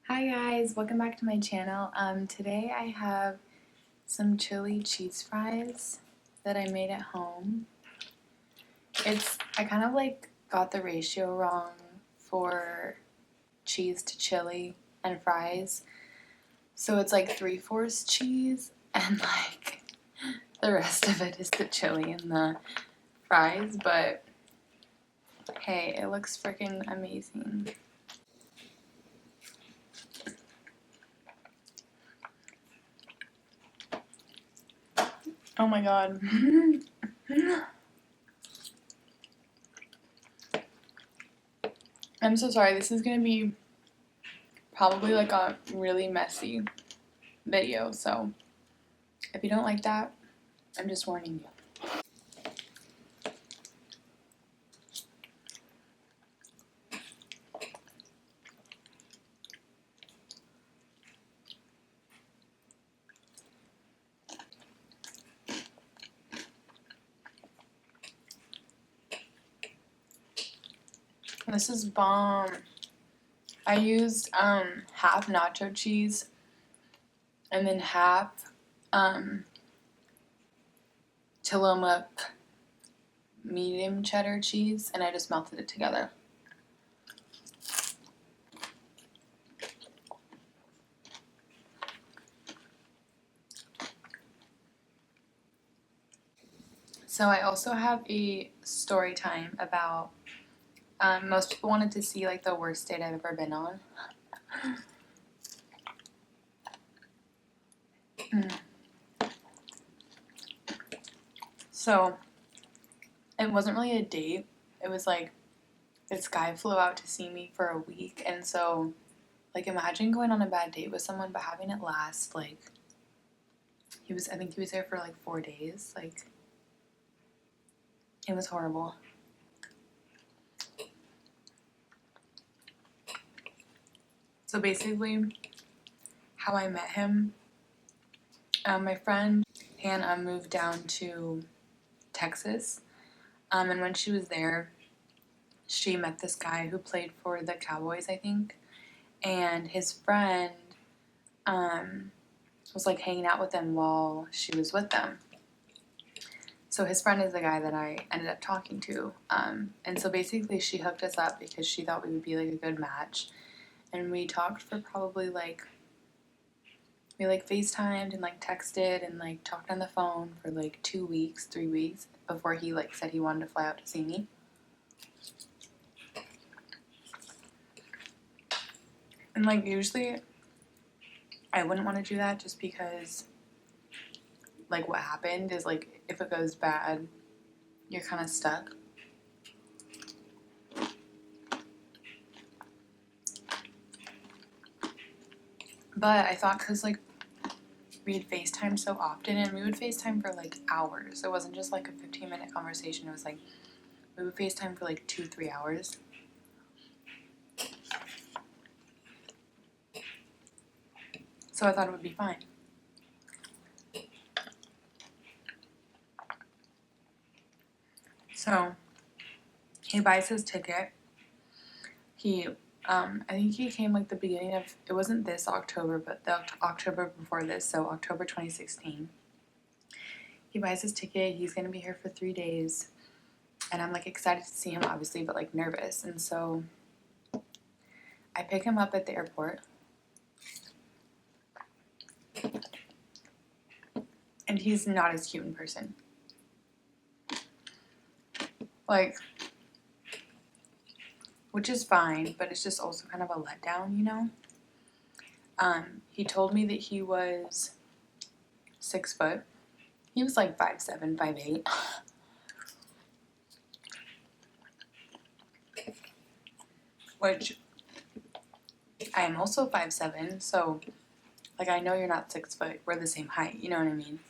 Hi guys, welcome back to my channel. Today I have some chili cheese fries that I made at home. I kind of like got the ratio wrong for cheese to chili and fries. So it's like 3/4 cheese and like the rest of it is the chili and the fries, but hey, it looks freaking amazing. Oh my god. I'm so sorry, this is gonna be probably like a really messy video, so if you don't like that, I'm just warning you. This is bomb. I used half nacho cheese and then half Tillamook medium cheddar cheese, and I just melted it together. So I also have a story time about most people wanted to see like the worst date I've ever been on. So it wasn't really a date. It was like this guy flew out to see me for a week, and so like imagine going on a bad date with someone but having it last like I think he was there for like 4 days. Like it was horrible. So basically how I met him, my friend Hannah moved down to Texas, and when she was there she met this guy who played for the Cowboys, I think, and his friend was like hanging out with them while she was with them. So his friend is the guy that I ended up talking to, and so basically she hooked us up because she thought we would be like a good match, and we talked for probably like we like FaceTimed and like texted and like talked on the phone for like 2 weeks, 3 weeks before he like said he wanted to fly out to see me. And like usually I wouldn't want to do that just because like what happened is like if it goes bad, you're kind of stuck. But I thought because like we had FaceTime so often, and we would FaceTime for like hours. It wasn't just like a 15-minute conversation. It was like we would FaceTime for like 2-3 hours. So I thought it would be fine. So he buys his ticket. I think he came like the beginning of, it wasn't this October, but the October before this, so October 2016. He buys his ticket. He's going to be here for 3 days. And I'm like excited to see him, obviously, but like nervous. And so I pick him up at the airport. And he's not as cute in person. Like, which is fine, but it's just also kind of a letdown, you know? He told me that he was 6 foot. He was like 5'7", 5'8". Which I am also 5'7", so like I know you're not 6 foot. We're the same height, you know what I mean?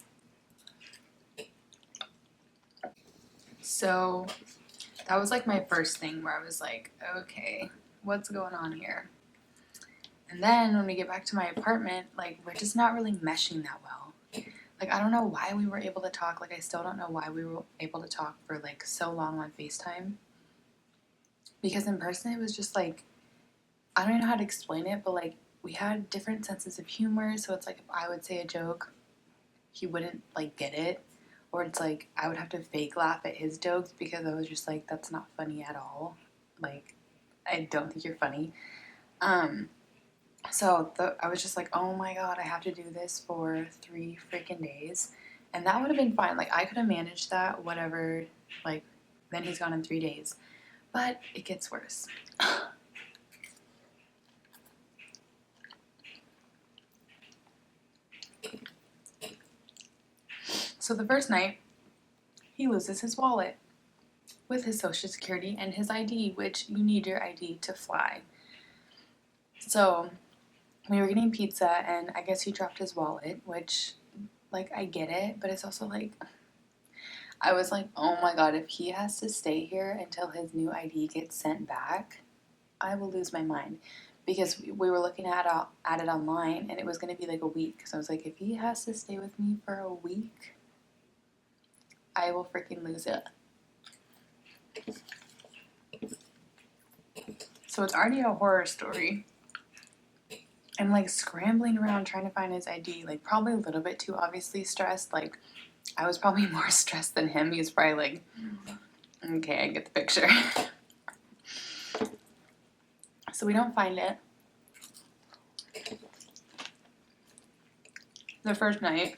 So that was like my first thing where I was like, okay, what's going on here? And then when we get back to my apartment, like we're just not really meshing that well. Like I don't know why we were able to talk. Like I still don't know why we were able to talk for like so long on FaceTime. Because in person it was just like, I don't even know how to explain it, but like we had different senses of humor, so it's like if I would say a joke, he wouldn't like get it, or it's like I would have to fake laugh at his jokes because I was just like, that's not funny at all. Like, I don't think you're funny. So I was just like, oh my god, I have to do this for 3 freaking days. And that would have been fine. Like, I could have managed that, whatever. Like, then he's gone in 3 days. But it gets worse. So the first night, he loses his wallet with his social security and his ID, which you need your ID to fly. So we were getting pizza, and I guess he dropped his wallet, which, like, I get it, but it's also like, I was like, oh my god, if he has to stay here until his new ID gets sent back, I will lose my mind. Because we were looking at it online, and it was going to be like a week. So I was like, if he has to stay with me for a week, I will freaking lose it. So it's already a horror story. I'm like scrambling around trying to find his ID, like probably a little bit too obviously stressed. Like, I was probably more stressed than him. He was probably like, okay, I get the picture. So we don't find it. The first night.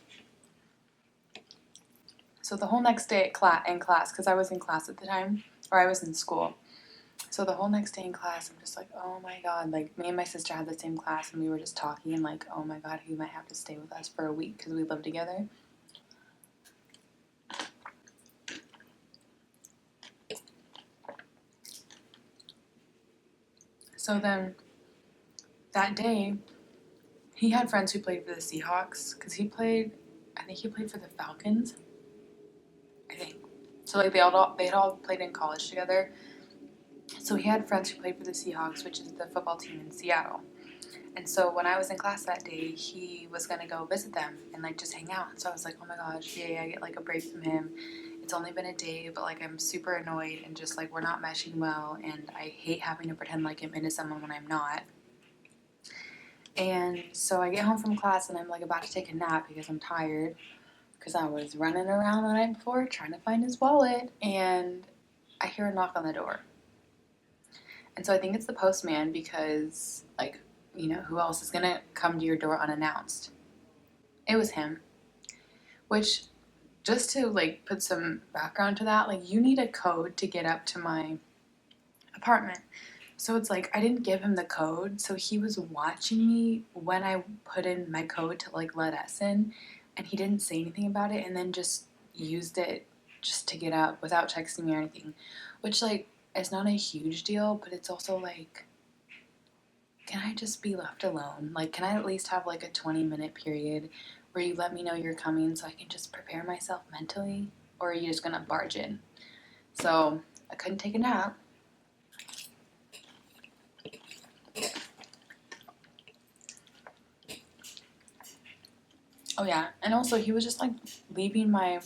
So the whole next day in class, because I was in class at the time, or I was in school. So the whole next day in class, I'm just like, oh my god. Like, me and my sister had the same class, and we were just talking, and like, oh my god, he might have to stay with us for a week because we live together. So then, that day, he had friends who played for the Seahawks, because I think he played for the Falcons. I think. So like they had all played in college together. So he had friends who played for the Seahawks, which is the football team in Seattle. And so when I was in class that day, he was gonna go visit them and like just hang out. So I was like, oh my gosh, yay, I get like a break from him. It's only been a day, but like I'm super annoyed and just like we're not meshing well, and I hate having to pretend like I'm into someone when I'm not. And so I get home from class and I'm like about to take a nap because I'm tired, because I was running around the night before trying to find his wallet, and I hear a knock on the door. And so I think it's the postman because, like, you know, who else is gonna come to your door unannounced? It was him. Which, just to like put some background to that, like, you need a code to get up to my apartment. So it's like I didn't give him the code, so he was watching me when I put in my code to like let us in, and he didn't say anything about it, and then just used it just to get up without texting me or anything, which like it's not a huge deal, but it's also like, can I just be left alone? Like, can I at least have like a 20-minute period where you let me know you're coming so I can just prepare myself mentally, or are you just gonna barge in? So I couldn't take a nap. Oh yeah, and also he was just like leaving my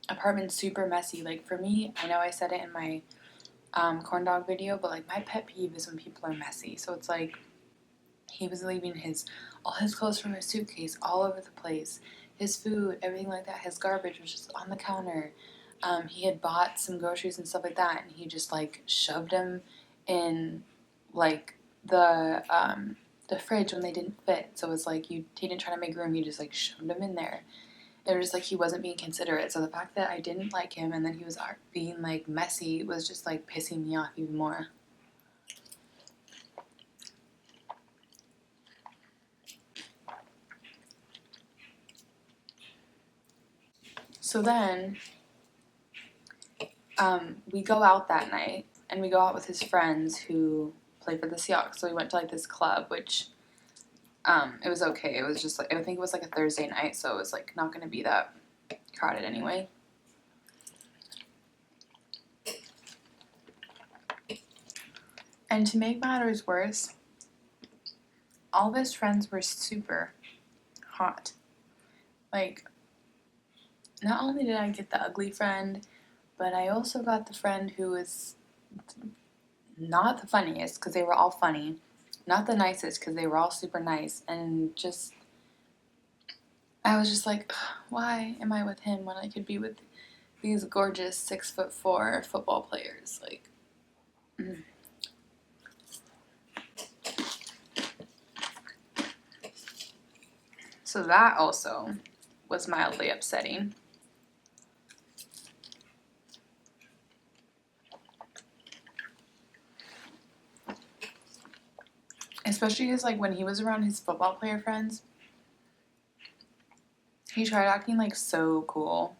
apartment super messy. Like, for me, I know I said it in my corn dog video, but like my pet peeve is when people are messy. So it's like he was leaving all his clothes from his suitcase all over the place, his food, everything like that. His garbage was just on the counter. He had bought some groceries and stuff like that, and he just like shoved them in like the fridge when they didn't fit. So it was like he didn't try to make room. He just like shoved them in there. It was just like he wasn't being considerate. So the fact that I didn't like him and then he was being like messy was just like pissing me off even more. So then we go out that night, and we go out with his friends who play for the Seahawks. So we went to like this club, which it was okay. It was just like, I think it was like a Thursday night, so it was like not going to be that crowded anyway. And to make matters worse, all of his friends were super hot. Like, not only did I get the ugly friend, but I also got the friend who was not the funniest, because they were all funny, not the nicest because they were all super nice, and just I was just like, why am I with him when I could be with these gorgeous 6'4" football players? Like, so that also was mildly upsetting. Especially because, like, when he was around his football player friends, he tried acting, like, so cool.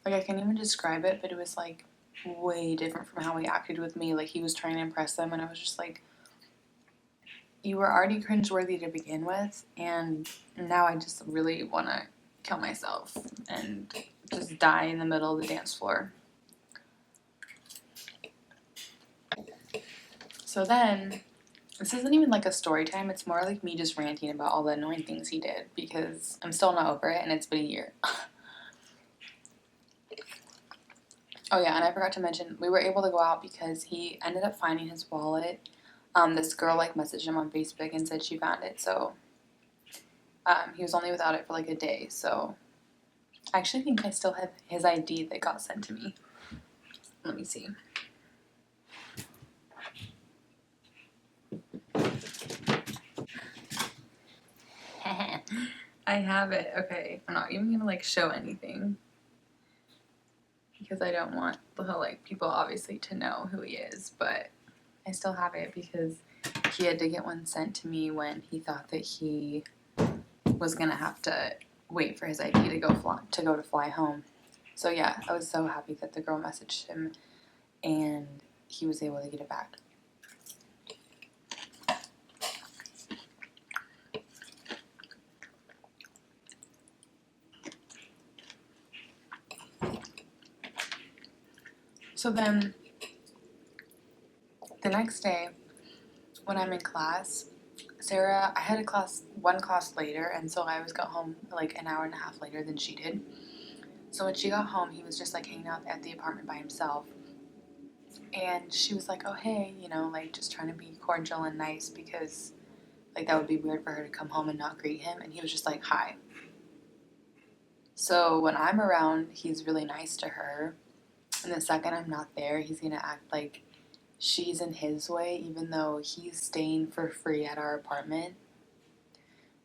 Like, I can't even describe it, but it was, like, way different from how he acted with me. Like, he was trying to impress them, and I was just like, you were already cringeworthy to begin with, and now I just really want to kill myself and just die in the middle of the dance floor. So then, this isn't even like a story time, it's more like me just ranting about all the annoying things he did, because I'm still not over it, and it's been a year. Oh yeah, and I forgot to mention, we were able to go out because he ended up finding his wallet. This girl like messaged him on Facebook and said she found it, so he was only without it for like a day. So I actually think I still have his ID that got sent to me. Let me see. I have it. Okay, I'm not even gonna like show anything because I don't want the whole like people obviously to know who he is, but I still have it because he had to get one sent to me when he thought that he was gonna have to wait for his ID to go to fly home. So yeah, I was so happy that the girl messaged him and he was able to get it back. So then the next day when I'm in class, Sarah, I had one class later, and so I always got home like an hour and a half later than she did. So when she got home, he was just like hanging out at the apartment by himself. And she was like, oh, hey, like just trying to be cordial and nice because like that would be weird for her to come home and not greet him. And he was just like, hi. So when I'm around, he's really nice to her. And the second I'm not there, he's going to act like she's in his way, even though he's staying for free at our apartment.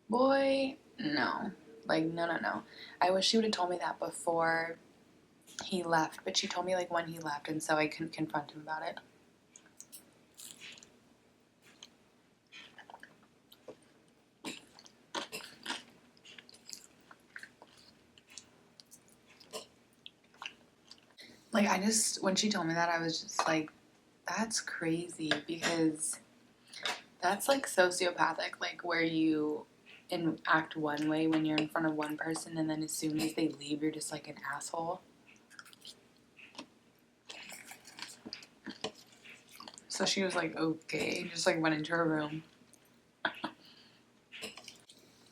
Boy, no. Like, no. I wish she would have told me that before he left, but she told me like when he left, and so I couldn't confront him about it. Like, when she told me that, I was just like, that's crazy, because that's like sociopathic, like where you act one way when you're in front of one person, and then as soon as they leave, you're just like an asshole. So she was like, okay, just like went into her room.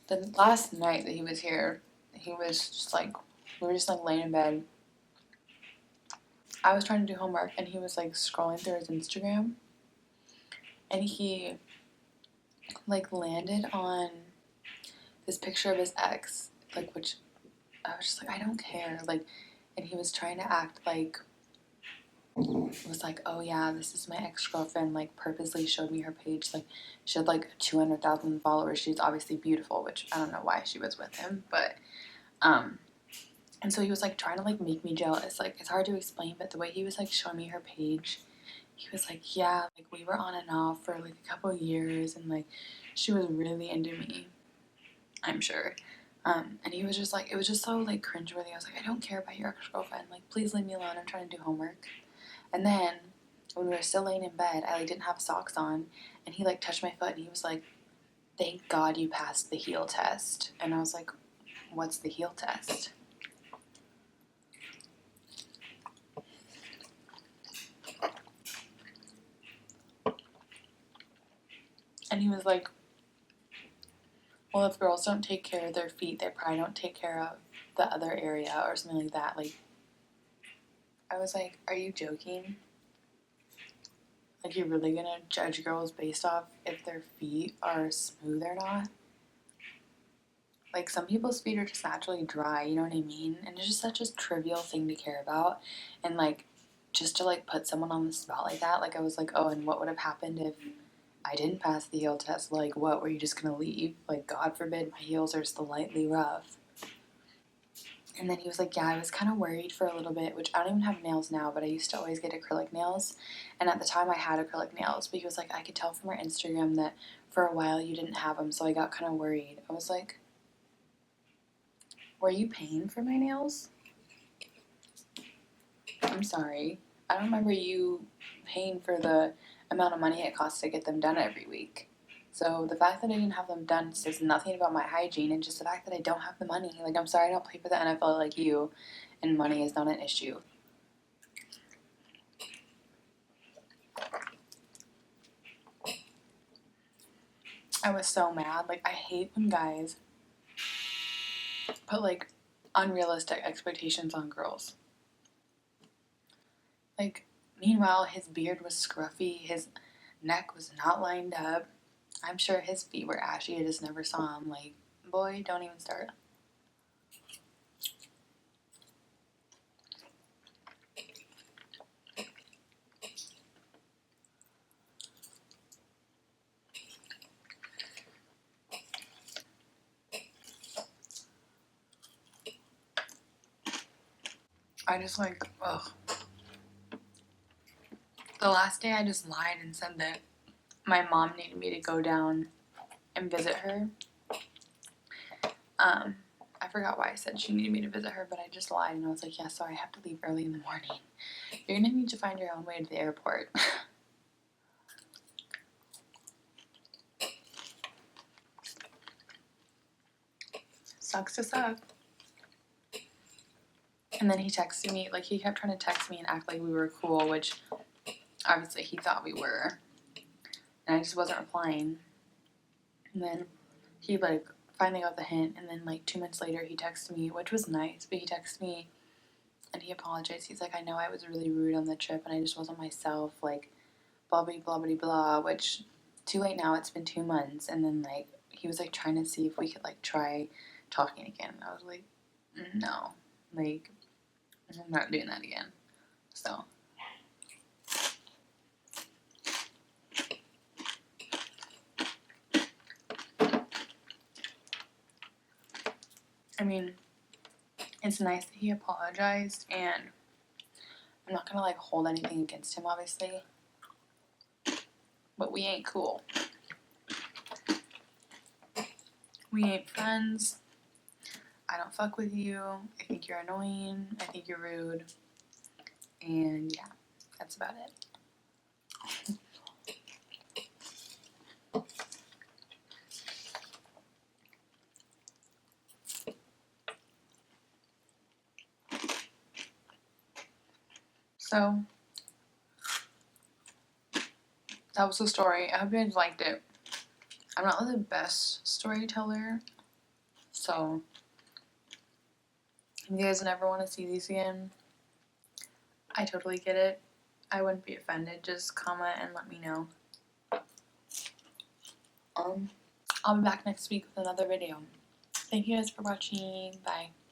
The last night that he was here, he was just like, we were just like laying in bed. I was trying to do homework, and he was like scrolling through his Instagram, and he like landed on this picture of his ex, like, which I was just like, I don't care, like, and he was trying to act like, it was like, oh yeah, this is my ex-girlfriend, like purposely showed me her page, like she had like 200,000 followers, she's obviously beautiful, which I don't know why she was with him, but and so he was like trying to like make me jealous, like it's hard to explain, but the way he was like showing me her page, he was like, yeah, like we were on and off for like a couple of years, and like she was really into me, I'm sure. And he was just like, it was just so like cringeworthy. I was like, I don't care about your ex-girlfriend, like please leave me alone, I'm trying to do homework. And then when we were still laying in bed, I like didn't have socks on, and he like touched my foot, and he was like, thank God you passed the heel test. And I was like, what's the heel test? And he was like, well, if girls don't take care of their feet, they probably don't take care of the other area or something like that. Like, I was like, are you joking? Like, you're really gonna judge girls based off if their feet are smooth or not? Like, some people's feet are just naturally dry, you know what I mean? And it's just such a trivial thing to care about. And, like, just to, like, put someone on the spot like that, like, I was like, oh, and what would have happened if I didn't pass the heel test? Like, what, were you just gonna leave? Like, God forbid my heels are slightly rough. And then he was like, yeah, I was kind of worried for a little bit, which I don't even have nails now, but I used to always get acrylic nails. And at the time I had acrylic nails, but he was like, I could tell from our Instagram that for a while you didn't have them, so I got kind of worried. I was like, were you paying for my nails? I'm sorry. I don't remember you paying for the amount of money it costs to get them done every week. So the fact that I didn't have them done says nothing about my hygiene, and just the fact that I don't have the money. Like, I'm sorry I don't play for the NFL like you, and money is not an issue. I was so mad. Like, I hate when guys put, like, unrealistic expectations on girls. Like, meanwhile, his beard was scruffy, his neck was not lined up. I'm sure his feet were ashy. I just never saw him. Like, boy, don't even start. I just, like, ugh. The last day I just lied and said that my mom needed me to go down and visit her. I forgot why I said she needed me to visit her, but I just lied and I was like, yeah, so I have to leave early in the morning. You're gonna need to find your own way to the airport. Sucks to suck. And then he texted me, like, he kept trying to text me and act like we were cool, which obviously he thought we were. And I just wasn't replying. And then he, like, finally got the hint, and then, like, 2 months later he texted me, which was nice, but he texted me and he apologized. He's like, I know I was really rude on the trip and I just wasn't myself, like, blah blah blah blah blah, which, too late now, it's been 2 months. And then, like, he was, like, trying to see if we could, like, try talking again. And I was like, no, like, I'm not doing that again. So I mean, it's nice that he apologized, and I'm not gonna, like, hold anything against him, obviously, but we ain't cool. We ain't friends. I don't fuck with you. I think you're annoying. I think you're rude. And yeah, that's about it. So that was the story. I hope you guys liked it. I'm not the best storyteller, so if you guys never want to see these again, I totally get it. I wouldn't be offended. Just comment and let me know. I'll be back next week with another video. Thank you guys for watching. Bye.